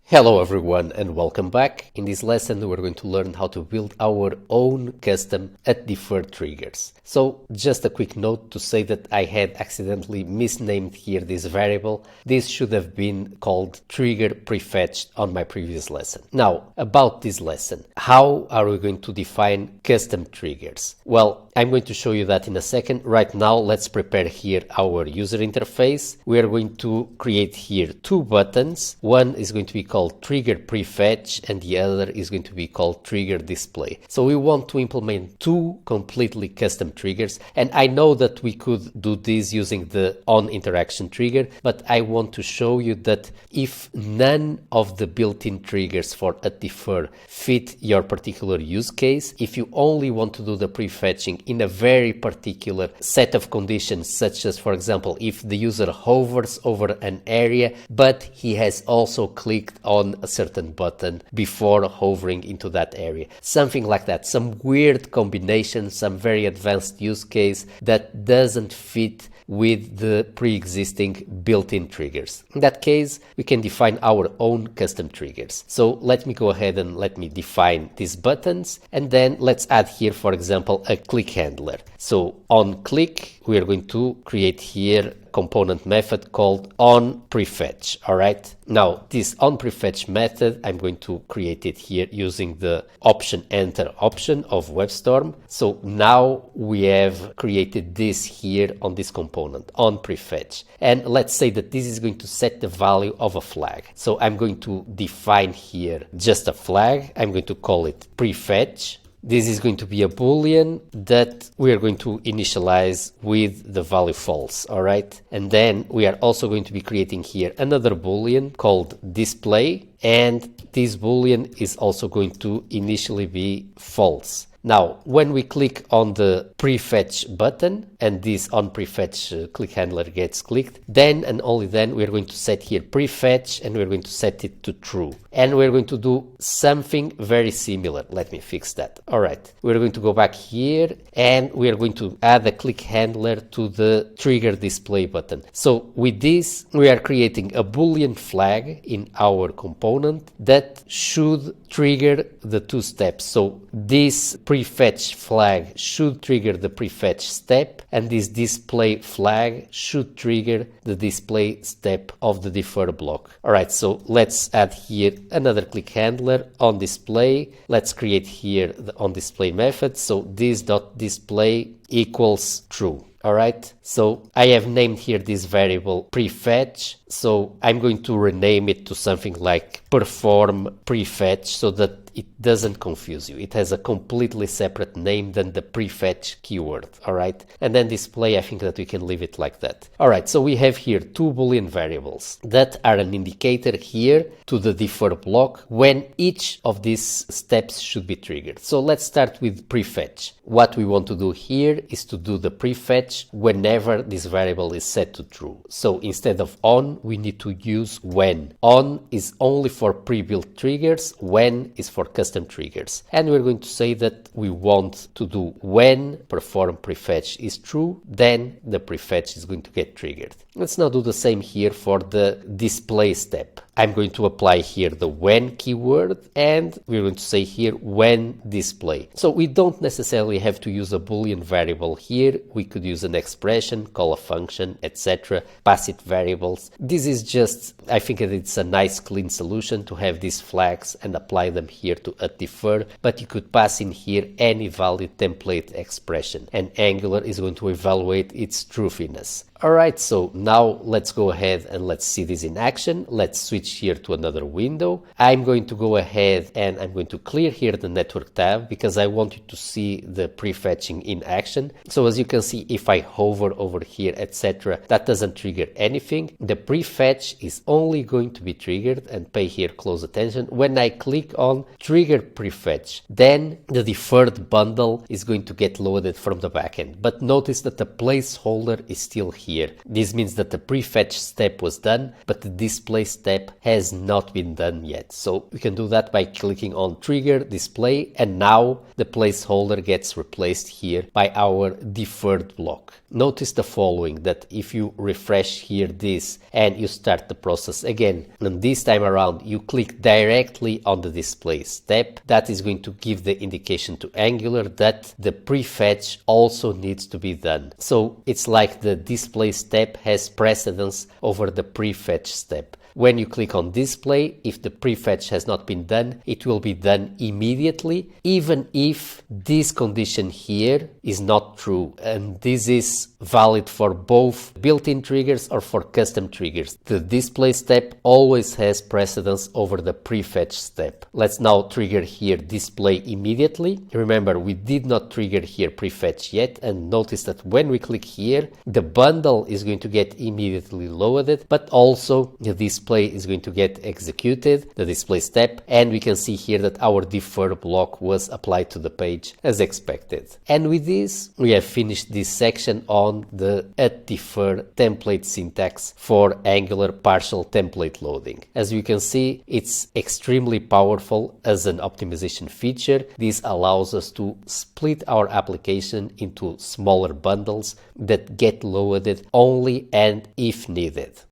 Hello everyone and welcome back. In this lesson we're going to learn how to build our own custom @defer triggers. So just a quick note to say that I had accidentally misnamed here this variable. This should have been called trigger prefetched on my previous lesson. Now about this lesson, how are we going to define custom triggers? Well, I'm going to show you that in a second. Right now let's prepare here our user interface. We are going to create here two buttons. One is going to be called trigger prefetch and the other is going to be called trigger display. So we want to implement two completely custom triggers, and I know that we could do this using the onInteraction trigger, but I want to show you that if none of the built-in triggers for @defer fit your particular use case, if you only want to do the prefetching in a very particular set of conditions, such as, for example, if the user hovers over an area but he has also clicked on a certain button before hovering into that area, something like that, some weird combination, some very advanced use case that doesn't fit with the pre-existing built-in triggers. In that case, we can define our own custom triggers. So let me go ahead and let me define these buttons, and then let's add here, for example, a click handler. So on click, we are going to create here component method called onPrefetch. All right. Now this onPrefetch method, I'm going to create it here using the option enter option of WebStorm. So now we have created this here on this component onPrefetch, and let's say that this is going to set the value of a flag. So I'm going to define here just a flag. I'm going to call it prefetch. This is going to be a boolean that we are going to initialize with the value false, all right? And then we are also going to be creating here another boolean called display, and this boolean is also going to initially be false. Now, when we click on the prefetch button and this onPrefetch click handler gets clicked, then and only then we're going to set here prefetch and we're going to set it to true. And we're going to do something very similar. Let me fix that. All right, we're going to go back here and we are going to add a click handler to the trigger display button. So with this, we are creating a boolean flag in our component that should trigger the two steps. So this prefetch flag should trigger the prefetch step, and this display flag should trigger the display step of the defer block. All right, so let's add here another click handler on display. Let's create here the on display method. So this dot display equals true. All right, so I have named here this variable prefetch. So I'm going to rename it to something like perform prefetch so that it doesn't confuse you. It has a completely separate name than the prefetch keyword. All right, and then display, I think that we can leave it like that. All right, so we have here two boolean variables that are an indicator here to the defer block when each of these steps should be triggered. So let's start with prefetch. What we want to do here is to do the prefetch whenever this variable is set to true. So instead of on, we need to use when. On is only for pre-built triggers, when is for custom triggers. And we're going to say that we want to do when perform prefetch is true, then the prefetch is going to get triggered. Let's now do the same here for the display step. I'm going to apply here the when keyword, and we're going to say here when display. So we don't necessarily have to use a boolean variable here. We could use an expression, call a function, etc., pass it variables. This is just, I think that it's a nice clean solution to have these flags and apply them here to @defer, but you could pass in here any valid template expression, and Angular is going to evaluate its truthiness. All right, so now let's go ahead and let's see this in action. Let's switch here to another window. I'm going to go ahead and I'm going to clear here the network tab because I want you to see the prefetching in action. So as you can see, if I hover over here, etc., that doesn't trigger anything. The prefetch is only going to be triggered, and pay here close attention, when I click on trigger prefetch. Then the deferred bundle is going to get loaded from the backend. But notice that the placeholder is still here. here. This means that the prefetch step was done, but the display step has not been done yet. So we can do that by clicking on trigger display, and now the placeholder gets replaced here by our deferred block. Notice the following, that if you refresh here this and you start the process again, and this time around you click directly on the display step, that is going to give the indication to Angular that the prefetch also needs to be done. So it's like the display step has precedence over the prefetch step. When you click on display, if the prefetch has not been done, it will be done immediately, even if this condition here is not true. And this is valid for both built-in triggers or for custom triggers. The display step always has precedence over the prefetch step. Let's now trigger here display immediately. Remember, we did not trigger here prefetch yet, and notice that when we click here, the bundle is going to get immediately loaded, but also the display is going to get executed, the display step, and we can see here that our defer block was applied to the page as expected. And with this, we have finished this section on the @defer template syntax for Angular partial template loading. As you can see, it's extremely powerful as an optimization feature. This allows us to split our application into smaller bundles that get loaded only and if needed.